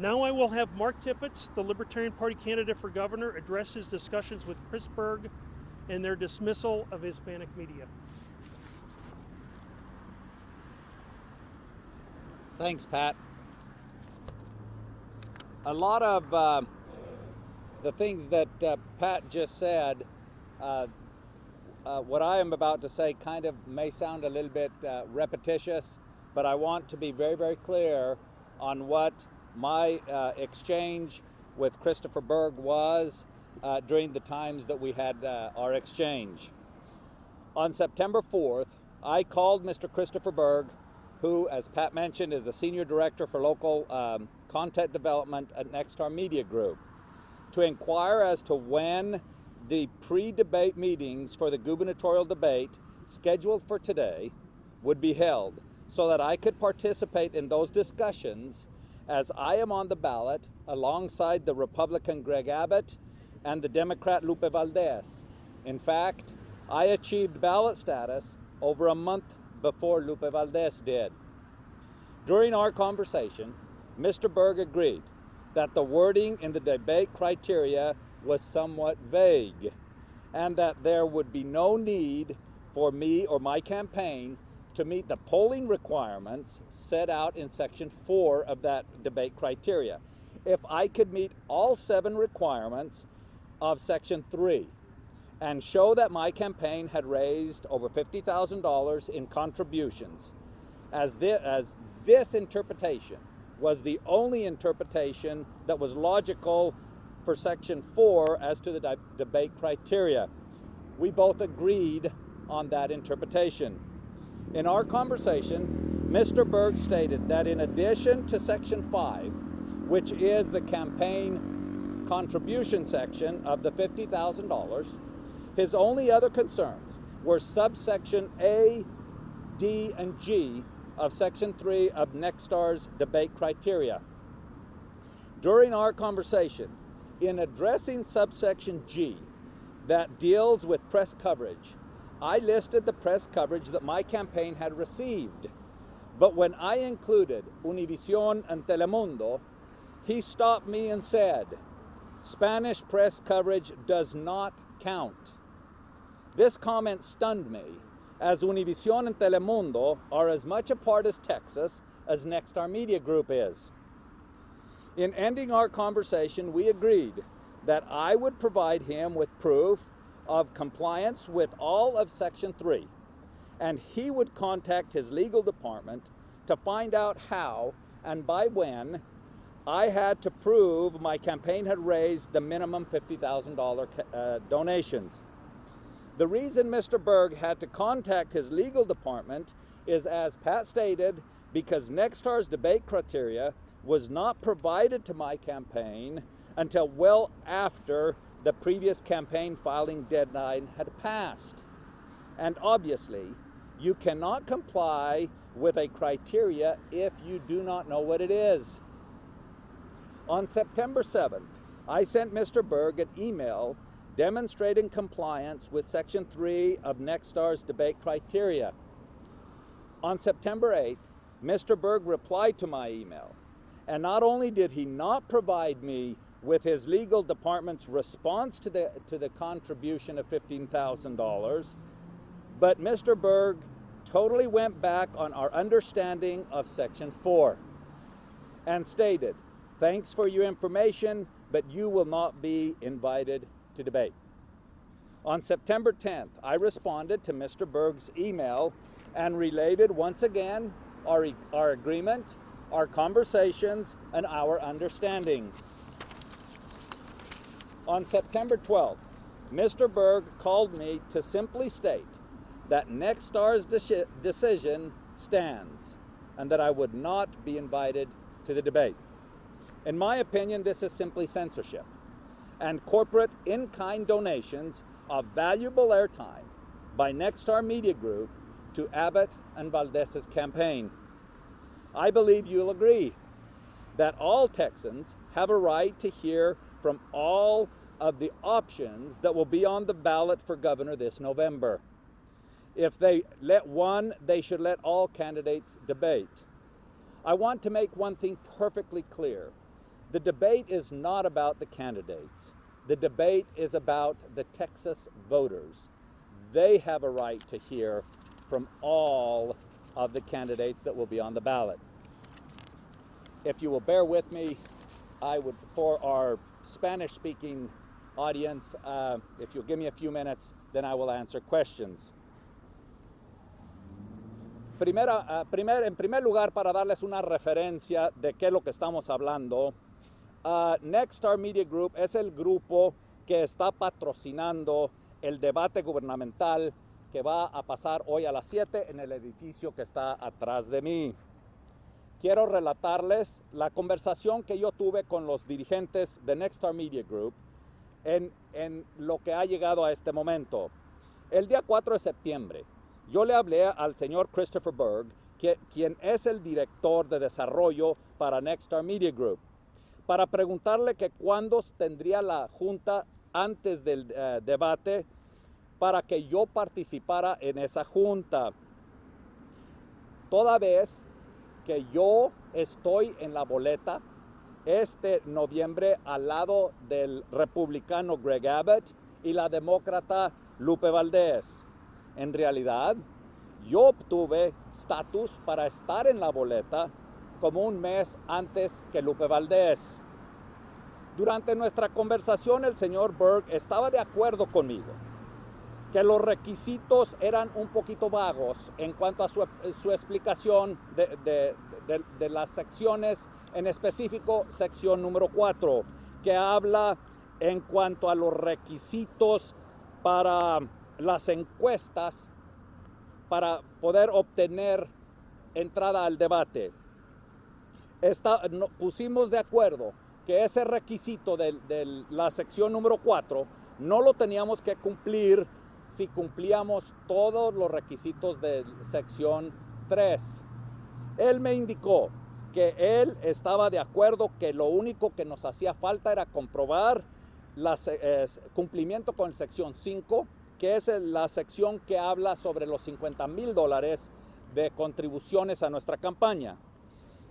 Now I will have Mark Tippetts, the Libertarian Party candidate for governor, address his discussions with Chris Berg and their dismissal of Hispanic media. Thanks, Pat. A lot of the things that Pat just said, what I am about to say kind of may sound a little bit repetitious, but I want to be very, very clear on what my exchange with Christopher Berg was during the times that we had our exchange. On September 4th, I called Mr. Christopher Berg, who, as Pat mentioned, is the Senior Director for Local Content Development at Nexstar Media Group, to inquire as to when the pre-debate meetings for the gubernatorial debate scheduled for today would be held, so that I could participate in those discussions, as I am on the ballot alongside the Republican Greg Abbott and the Democrat Lupe Valdez. In fact, I achieved ballot status over a month before Lupe Valdez did. During our conversation, Mr. Berg agreed that the wording in the debate criteria was somewhat vague, and that there would be no need for me or my campaign to meet the polling requirements set out in Section 4 of that debate criteria, if I could meet all 7 requirements of Section 3 and show that my campaign had raised over $50,000 in contributions, as this interpretation was the only interpretation that was logical for Section 4 as to the debate criteria. We both agreed on that interpretation. In our conversation, Mr. Berg stated that in addition to Section 5, which is the campaign contribution section of the $50,000, his only other concerns were subsection A, D, and G of Section 3 of Nexstar's debate criteria. During our conversation, in addressing subsection G that deals with press coverage, I listed the press coverage that my campaign had received. But when I included Univision and Telemundo, he stopped me and said, "Spanish press coverage does not count." This comment stunned me, as Univision and Telemundo are as much a part of Texas as Nexstar Media Group is. In ending our conversation, we agreed that I would provide him with proof of compliance with all of Section 3, and he would contact his legal department to find out how and by when I had to prove my campaign had raised the minimum $50,000 donations. The reason Mr. Berg had to contact his legal department is, as Pat stated, because Nexstar's debate criteria was not provided to my campaign until well after the previous campaign filing deadline had passed. And obviously, you cannot comply with a criteria if you do not know what it is. On September 7th, I sent Mr. Berg an email demonstrating compliance with Section 3 of Nexstar's debate criteria. On September 8th, Mr. Berg replied to my email, and not only did he not provide me with his legal department's response to the contribution of $15,000, but Mr. Berg totally went back on our understanding of Section 4 and stated, "Thanks for your information, but you will not be invited to debate." On September 10th, I responded to Mr. Berg's email and related once again our agreement, our conversations, and our understanding. On September 12th, Mr. Berg called me to simply state that Nexstar's decision stands and that I would not be invited to the debate. In my opinion, this is simply censorship and corporate in-kind donations of valuable airtime by Nexstar Media Group to Abbott and Valdez's campaign. I believe you'll agree that all Texans have a right to hear from all of the options that will be on the ballot for governor this November. If they let one, they should let all candidates debate. I want to make one thing perfectly clear, The debate is not about the candidates. The debate is about the Texas voters. They have a right to hear from all of the candidates that will be on the ballot. If you will bear with me, I would, for our Spanish-speaking audience, if you'll give me a few minutes, then I will answer questions. En primer lugar, para darles una referencia de qué es lo que estamos hablando, Nexstar Media Group es el grupo que está patrocinando el debate gubernamental que va a pasar hoy a las 7 en el edificio que está atrás de mí. Quiero relatarles la conversación que yo tuve con los dirigentes de Nexstar Media Group en lo que ha llegado a este momento. El día 4 de septiembre, yo le hablé al señor Christopher Berg, quien es el director de desarrollo para Nexstar Media Group, para preguntarle que cuándo tendría la junta antes del debate para que yo participara en esa junta. Toda vez que yo estoy en la boleta este noviembre al lado del republicano Greg Abbott y la demócrata Lupe Valdez. En realidad, yo obtuve estatus para estar en la boleta como un mes antes que Lupe Valdez. Durante nuestra conversación, el señor Berg estaba de acuerdo conmigo que los requisitos eran un poquito vagos en cuanto a su explicación de las secciones, en específico sección número 4, que habla en cuanto a los requisitos para las encuestas para poder obtener entrada al debate. Pusimos de acuerdo que ese requisito de la sección número 4 no lo teníamos que cumplir si cumplíamos todos los requisitos de sección 3. Él me indicó que él estaba de acuerdo que lo único que nos hacía falta era comprobar cumplimiento con sección 5, que es la sección que habla sobre los $50,000 de contribuciones a nuestra campaña.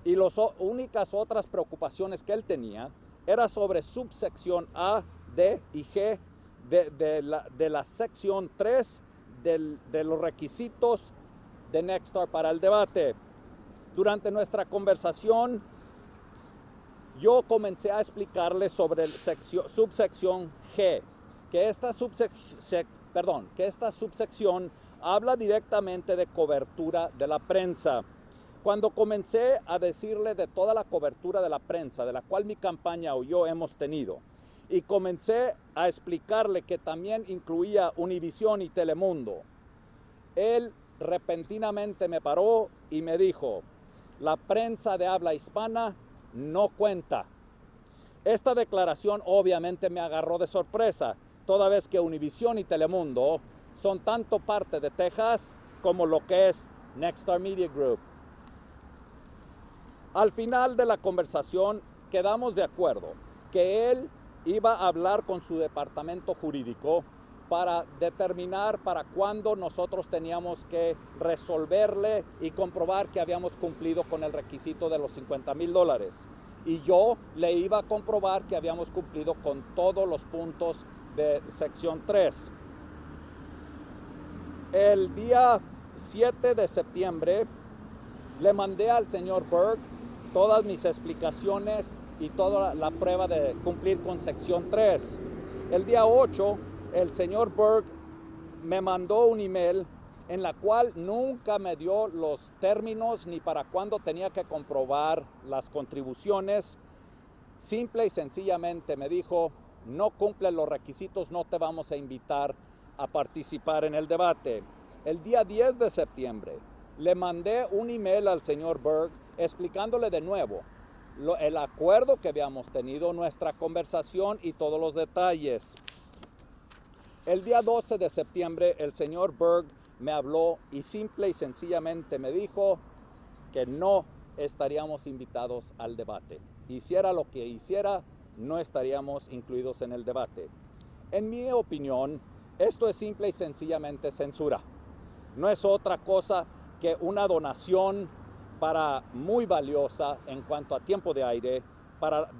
Y las únicas otras preocupaciones que él tenía era sobre subsección A, D y G de la sección 3 de los requisitos de Nexstar para el debate. Durante nuestra conversación, yo comencé a explicarle sobre subsección G, que esta subsección habla directamente de cobertura de la prensa. Cuando comencé a decirle de toda la cobertura de la prensa, de la cual mi campaña o yo hemos tenido, y comencé a explicarle que también incluía Univisión y Telemundo, él repentinamente me paró y me dijo: la prensa de habla hispana no cuenta. Esta declaración obviamente me agarró de sorpresa, toda vez que Univisión y Telemundo son tanto parte de Texas como lo que es Nexstar Media Group. Al final de la conversación quedamos de acuerdo que él iba a hablar con su departamento jurídico para determinar para cuándo nosotros teníamos que resolverle y comprobar que habíamos cumplido con el requisito de los $50,000. Y yo le iba a comprobar que habíamos cumplido con todos los puntos de sección 3. El día 7 de septiembre le mandé al señor Berg todas mis explicaciones y toda la prueba de cumplir con sección 3. El día 8, el señor Berg me mandó un email en la cual nunca me dio los términos ni para cuándo tenía que comprobar las contribuciones. Simple y sencillamente me dijo: no cumples los requisitos, no te vamos a invitar a participar en el debate. El día 10 de septiembre le mandé un email al señor Berg explicándole de nuevo el acuerdo que habíamos tenido, nuestra conversación y todos los detalles. El día 12 de septiembre el señor Berg me habló y simple y sencillamente me dijo que no estaríamos invitados al debate. Hiciera lo que hiciera, no estaríamos incluidos en el debate. En mi opinión, esto es simple y sencillamente censura. No es otra cosa que una donación muy valiosa en cuanto a tiempo de aire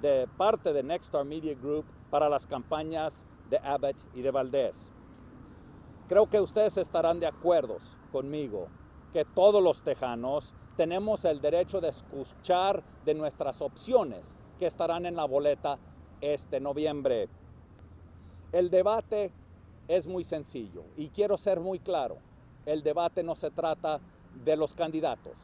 de parte de Nexstar Media Group para las campañas de Abbott y de Valdez. Creo que ustedes estarán de acuerdo conmigo que todos los tejanos tenemos el derecho de escuchar de nuestras opciones que estarán en la boleta este noviembre. El debate es muy sencillo y quiero ser muy claro. El debate no se trata de los candidatos.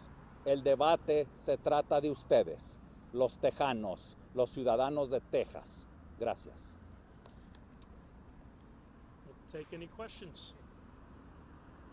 El debate se trata de ustedes, los tejanos, los ciudadanos de Texas. Gracias. Take any questions.